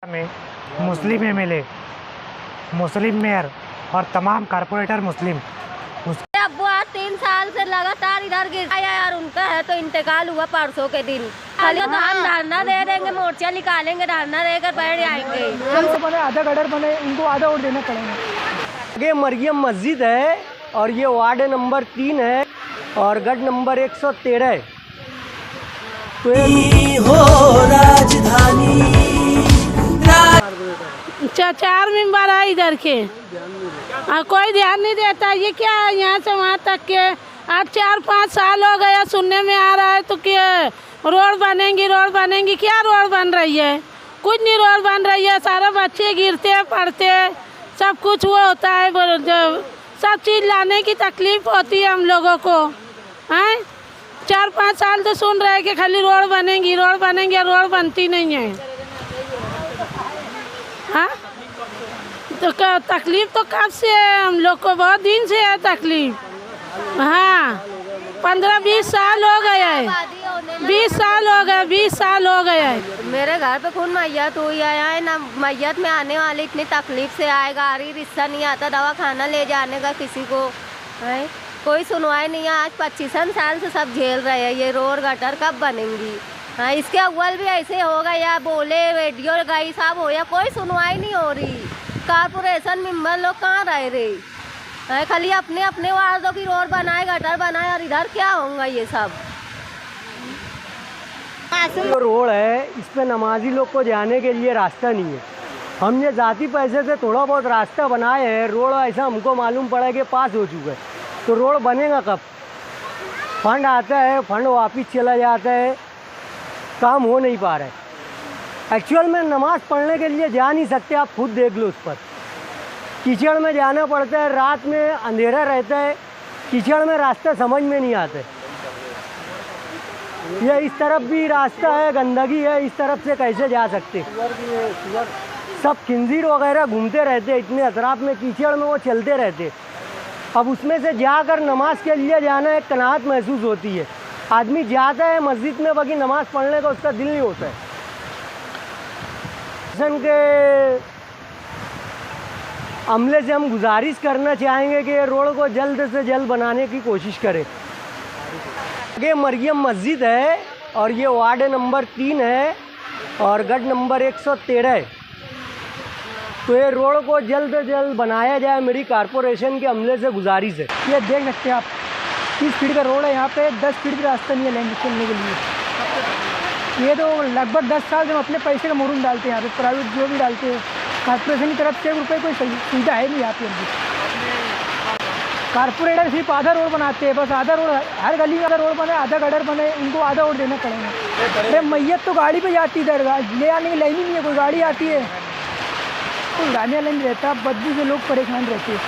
में मुस्लिम एमएलए, मुस्लिम मेयर और तमाम कारपोरेटर मुस्लिम। अब्बू आज 3 साल से लगातार इधर गिर रहा है यार, उनका है तो इंतकाल हुआ परसों के दिन। खाली धान धरना दे देंगे, मोर्चा निकालेंगे, धरना देकर बैठ जाएंगे। हम बने आधा गडर बने, इनको आधा वोट देना पड़ेगा। आगे मरियम मस्जिद है और ये वार्ड नंबर 3 है और गढ़ नंबर 113 है। तो हो राजधानी 4 मेंबर है इधर के और कोई ध्यान नहीं देता। ये क्या है यहाँ से वहाँ तक के आज 4-5 साल हो गया, सुनने में आ रहा है तो क्या रोड बनेंगी। क्या रोड बन रही है? कुछ नहीं रोड बन रही है। सारे बच्चे गिरते पड़ते, सब कुछ वो होता है, जो सब चीज़ लाने की तकलीफ होती है हम लोगों को। हैं 4-5 साल तो सुन रहे हैं कि खाली रोड बनेंगी, रोड बनती नहीं है। हाँ तो तकलीफ तो कब से है हम लोग को, बहुत दिन से है तकलीफ। हाँ 15-20 साल हो गया है, 20 साल हो गया है। मेरे घर पे खून मैयत हुई है ना, मैयत में आने वाले इतनी तकलीफ से आए, गाड़ी रिश्ता नहीं आता, दवा खाना ले जाने का किसी को है, कोई सुनवाई नहीं है। आज 25 साल से सब झेल रहे हैं। ये रोड गटर कब बनेंगी? हाँ इसके अव्वल भी ऐसे हो गया, बोले रेडियो गई साहब हो या, कोई सुनवाई नहीं हो रही। कारपोरेशन मेंबर लोग कहाँ रह रहे? खाली अपने वार्डों की रोड बनाए, गटर बनाए, और इधर क्या होगा ये सब? जो रोड है इस पे नमाजी लोग को जाने के लिए रास्ता नहीं है। हमने ज़ाती पैसे से थोड़ा बहुत रास्ता बनाए हैं। रोड ऐसा हमको मालूम पड़ा कि पास हो चुका है, तो रोड बनेगा कब? फंड आता है, फंड वापिस चला जाता है, काम हो नहीं पा रहा है। एक्चुअल में नमाज़ पढ़ने के लिए जा नहीं सकते, आप खुद देख लो। उस पर कीचड़ में जाना पड़ता है, रात में अंधेरा रहता है, कीचड़ में रास्ता समझ में नहीं आता। ये इस तरफ भी रास्ता है, गंदगी है, इस तरफ से कैसे जा सकते? सब खिंजीर वगैरह घूमते रहते, इतने अतराफ में कीचड़ में वो चलते रहते। अब उसमें से जाकर नमाज के लिए जाना एक कनाहत महसूस होती है। आदमी जाता है मस्जिद में, बाकी नमाज पढ़ने का उसका दिल नहीं होता है। के अमले से हम गुजारिश करना चाहेंगे कि ये रोड को जल्द से जल्द बनाने की कोशिश करें। आगे मरियम मस्जिद है और ये वार्ड नंबर 3 है और गढ़ नंबर 113 है। तो ये रोड को जल्द से जल्द बनाया जाए, मेरी कारपोरेशन के अमले से गुजारिश है। ये देख सकते हैं आप, 30 फीट का रोड है, यहाँ पे 10 फीट का रास्ता नहीं है लेंगे चलने के लिए। ये तो लगभग 10 साल से हम अपने पैसे का मुरूम डालते हैं यहाँ पे, प्राइवेट जो भी डालते हैं। कारपोरेशन की तरफ से 1 रुपये कोई सुविधा है नहीं यहाँ पे। कारपोरेटर सिर्फ आधा रोड बनाते हैं, बस आधा रोड, हर गली में आधा रोड बने, आधा गडर बने, इनको आधा वोट देना पड़ेगा। अरे मैयत तो गाड़ी पे जाती है, इधर ले आने की लाइन ही नहीं है, कोई गाड़ी आती है, कोई गाड़ी वाला नहीं रहता। बदबू से लोग परेशान रहते हैं।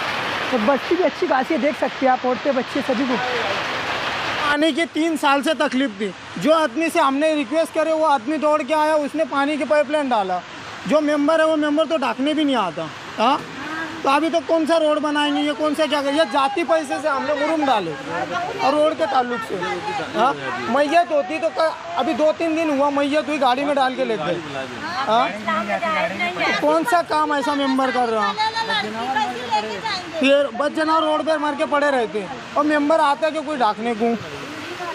तो बस्ती भी अच्छी खासी देख सकते हैं आप, औरतें बच्चे सभी को पानी की 3 साल से तकलीफ थी। जो आदमी से हमने रिक्वेस्ट करे वो आदमी दौड़ के आया, उसने पानी की पाइपलाइन डाला। जो मेंबर है वो मेंबर तो ढाकने भी नहीं आता। हाँ तो अभी तो कौन सा रोड बनाएंगे, ये कौन सा क्या करें? ये जाती पैसे से हमने मुरूम डाले और रोड के ताल्लुक से। हाँ मैयत होती तो अभी 2-3 दिन हुआ मैयत हुई, गाड़ी में डाल के ले गए। हाँ कौन सा काम ऐसा मेंबर कर रहा? फिर बस जना रोड पर मार के पड़े रहते और मेंबर आता है कि कोई ढाकने को।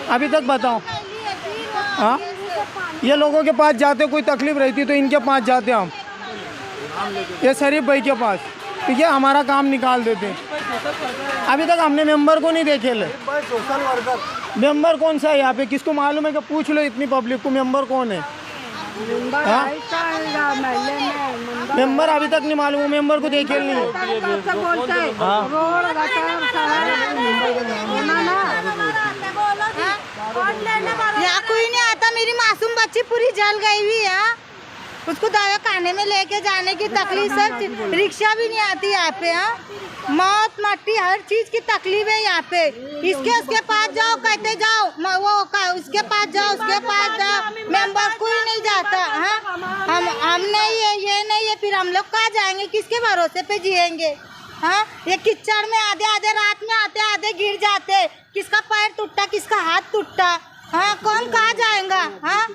अभी तक बताओ। हाँ ये लोगों के पास जाते, कोई तकलीफ रहती तो इनके पास जाते हम, ये शरीफ भाई के पास, ठीक है, हमारा काम निकाल देते। अभी तक हमने मेंबर को नहीं देखे। ले सोशल वर्कर मेंबर कौन सा है यहाँ पे, किसको मालूम है? कि पूछ लो इतनी पब्लिक को मेंबर कौन है। मेंबर अभी तक नहीं मालूम, मेंबर को देखे नहीं। यहाँ कोई नहीं आता, मेरी मासूम बच्ची पूरी जल गई हुई है, उसको दवा खाने में लेके जाने की तकलीफ है। रिक्शा भी नहीं आती यहाँ पे। मौत मट्टी हर चीज की तकलीफ है यहाँ पे। उसके पास जाओ, कहते जाओ, वो उसके पास जाओ, उसके पास जाओ, मेंबर कोई नहीं जाता। हम नहीं है, ये नहीं है, फिर हम लोग कहाँ जाएंगे? किसके भरोसे पे जिएंगे? हाँ ये किचड़ में आधे रात में आते गिर जाते, किसका पैर टूटा, किसका हाथ टूटा। हाँ कौन कहाँ जाएगा? हाँ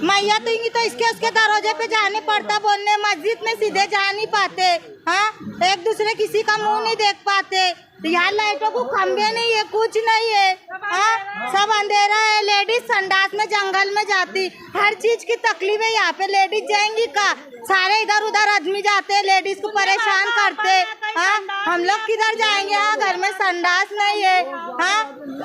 मैया तो तो इसके उसके दरवाजे पे जाने पड़ता बोलने, मस्जिद में सीधे जा नहीं पाते। हाँ एक दूसरे किसी का मुंह नहीं देख पाते। यहाँ लाइटों को खंभे नहीं है, कुछ नहीं है। हाँ सब अंधेरा है। लेडीज संडास में जंगल में जाती, हर चीज की तकलीफ है। यहाँ पे लेडीज जाएंगी का? सारे इधर उधर आदमी जाते हैं, लेडीज को परेशान करते। हाँ हम लोग किधर जाएंगे? हाँ घर में संडास नहीं है। हाँ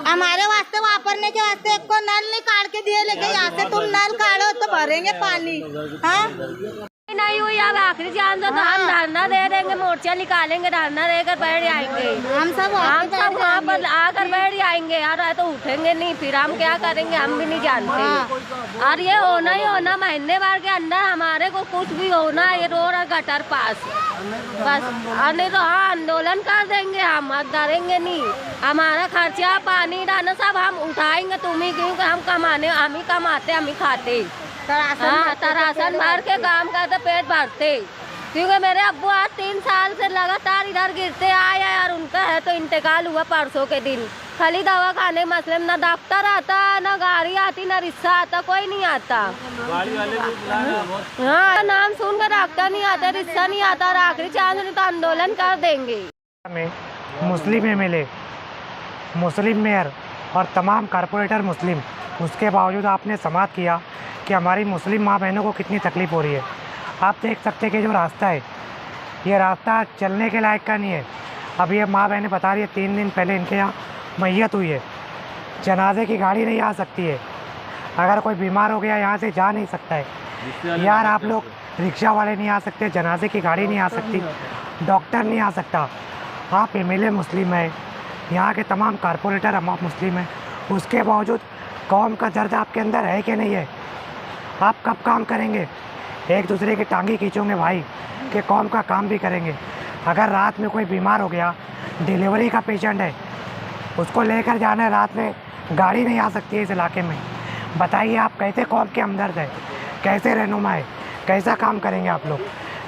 हमारे वास्ते वापरने के वास्ते एक को नल निकाल के दिए, लेके यहाँ से तुम नल काढ़ो तो भरेंगे पानी। हाँ नहीं हुई अब आखिरी चांस तो हम धरना दे देंगे, मोर्चा निकालेंगे, धरना देकर बैठ जाएंगे। हम सब वहाँ पर आकर बैठ जाएंगे यार, तो उठेंगे नहीं, फिर हम क्या करेंगे हम भी नहीं जानते। और ये होना ही होना, महीने भर के अंदर हमारे को कुछ भी होना है, ये रोड और गटर पास बस। नहीं तो हाँ आंदोलन कर देंगे, हम डरेंगे नहीं। हमारा खर्चा पानी डालना सब हम उठाएंगे, तुम ही क्योंकि हम कमाने, हम ही कमाते हम ही खाते। हाँ तरासन भर के काम करते, पेट भरते। क्योंकि मेरे अब्बू आज 3 साल से लगातार इधर गिरते आए यार, उनका है तो इंतकाल हुआ परसों के दिन। खाली दवा खाने मसले में, ना डॉक्टर आता, ना गाड़ी आती, ना रिक्शा आता, कोई नहीं आता। हाँ नाम सुन कर डॉक्टर नहीं आता, रिक्शा नहीं आता, और आखिरी चांस नहीं तो आंदोलन कर देंगे। मुस्लिम एमएलए, मुस्लिम मेयर और तमाम कारपोरेटर मुस्लिम, उसके बावजूद आपने समाप्त किया कि हमारी मुस्लिम माँ बहनों को कितनी तकलीफ़ हो रही है। आप देख सकते हैं कि जो रास्ता है, ये रास्ता चलने के लायक का नहीं है। अब ये माँ बहनें बता रही है 3 दिन पहले इनके यहाँ मैयत हुई है, जनाजे की गाड़ी नहीं आ सकती है। अगर कोई बीमार हो गया यहाँ से जा नहीं सकता है यार। आप लोग रिक्शा वाले नहीं आ सकते, जनाजे की गाड़ी नहीं आ सकती, डॉक्टर नहीं आ सकता। आप एमएलए मुस्लिम है, यहाँ के तमाम कारपोरेटर हम आप मुस्लिम हैं, उसके बावजूद कौम का दर्द आपके अंदर है कि नहीं है? आप कब काम करेंगे? एक दूसरे की टांगी खींचोगे भाई कि कौम का काम भी करेंगे। अगर रात में कोई बीमार हो गया, डिलीवरी का पेशेंट है, उसको लेकर जाना है, रात में गाड़ी नहीं आ सकती है इस इलाके में। बताइए आप कैसे कौम के हमदर्द है, कैसे रहनुमा है, कैसा काम करेंगे आप लोग?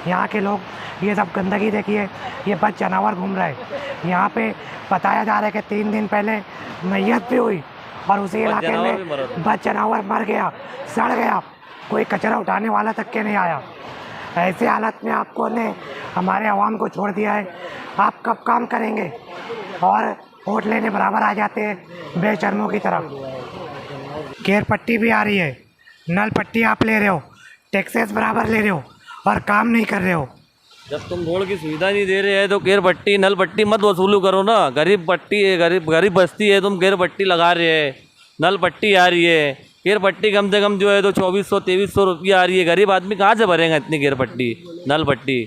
यहाँ के लोग ये सब गंदगी देखिए, ये बद जानवर घूम रहे हैं यहाँ पे। बताया जा रहा है कि 3 दिन पहले मैयत भी हुई और उसी इलाके में बद जानवर मर गया, सड़ गया, कोई कचरा उठाने वाला तक के नहीं आया। ऐसे हालत में आपको ने हमारे आवाम को छोड़ दिया है। आप कब काम करेंगे? और वोट लेने बराबर आ जाते हैं बेशर्मों की तरह। केयर पट्टी भी आ रही है, नल पट्टी आप ले रहे हो, टैक्सेस बराबर ले रहे हो और काम नहीं कर रहे हो। जब तुम रोड की सुविधा नहीं दे रहे हैं तो केयर पट्टी नल पट्टी मत वसूलू करो ना। गरीब पट्टी है, गरीब बस्ती है, तुम केयर पट्टी लगा रहे हैं, नल पट्टी आ रही है। केयर पट्टी कम से कम जो है तो 2400-2300 रुपया आ रही है। गरीब आदमी कहाँ से भरेगा इतनी केयर पट्टी, नल पट्टी?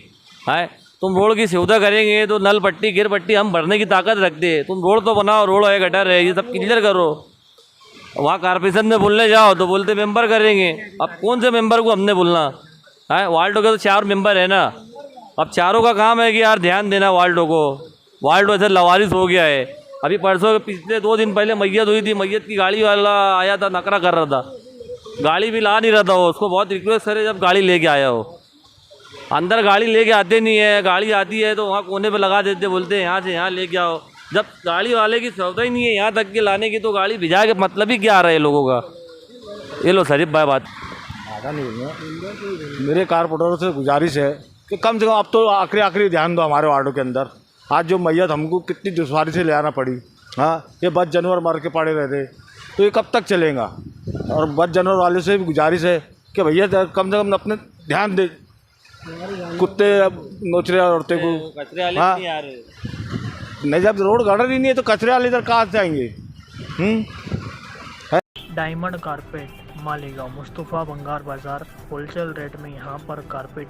है तुम रोड की सुविधा करेंगे तो नल पट्टी केयर पट्टी हम भरने की ताकत रखते हैं। तुम रोड तो बनाओ, रोड है, गटर है, ये सब क्लियर करो। वहाँ कारपोरेशन में बोलने जाओ तो बोलते मेंबर करेंगे। अब कौन से मेंबर को हमने बोलना है? वार्डों के तो 4 मेंबर है ना। अब चारों का काम है कि यार ध्यान देना वार्डों को। वार्ड वैसे लवारिस हो गया है। अभी परसों पिछले 2 दिन पहले मैयत हुई थी, मैयत की गाड़ी वाला आया था, नकरा कर रहा था, गाड़ी भी ला नहीं रहा था वो। उसको बहुत रिक्वेस्ट करे जब गाड़ी लेके आया हो। अंदर गाड़ी लेके आते नहीं है, गाड़ी आती है तो वहाँ कोने पे लगा देते, बोलते हैं यहाँ से यहाँ लेके आओ। जब गाड़ी वाले की सुविधा ही नहीं है यहाँ तक के लाने की तो गाड़ी भिजा के मतलब ही क्या आ रहा है लोगों का? ये लो शरीफ भाई बात आधा नहीं बोलूँगा। मेरे कारपोरेटरों से गुजारिश है कि कम से कम अब तो आखिरी ध्यान दो हमारे वार्डों के अंदर। आज जो मैयत हमको कितनी दुश्वारी से ले आना पड़ी। हाँ ये बद जानवर मर के पड़े रहते तो ये कब तक चलेगा? और बद जानवर वाले से भी गुजारिश है कि भैया कम से कम अपने ध्यान दे। कुत्ते नोच रहे औरतें को। कचरे वाले हाँ नहीं आ रहे। नहीं, जब रोड गटर ही नहीं है तो कचरे वाले इधर कहाँ से आएंगे? डायमंड कारपेट मालेगांव मुस्तफ़ा बंगार बाज़ार होलसेल रेट में यहाँ पर कारपेट